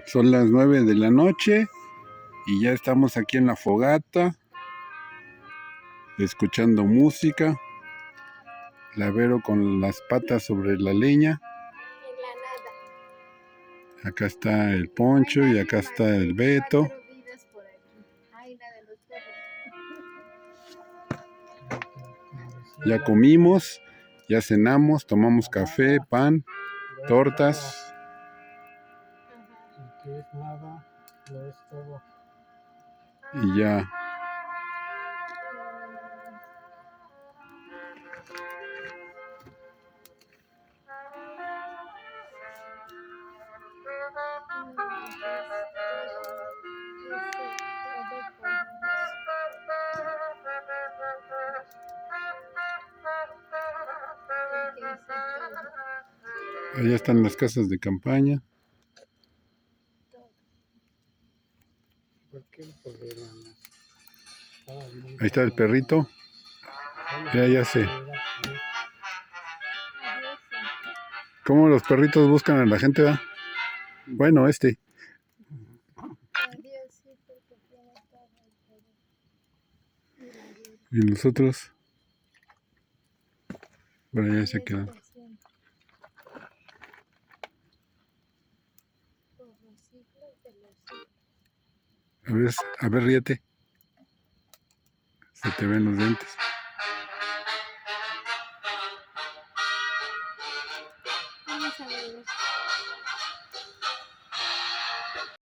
Son las 9 de la noche y ya estamos aquí en la fogata, escuchando música. La Vero con las patas sobre la leña. Acá está el Poncho y acá está el Beto. Ya comimos, ya cenamos, tomamos café, pan, tortas. Y ya. Allá están las casas de campaña. Ahí está el perrito. Ya sé. ¿Cómo los perritos buscan a la gente, va? Bueno, Y nosotros. Por allá se quedan. A ver, ríete. Se te ven los dientes.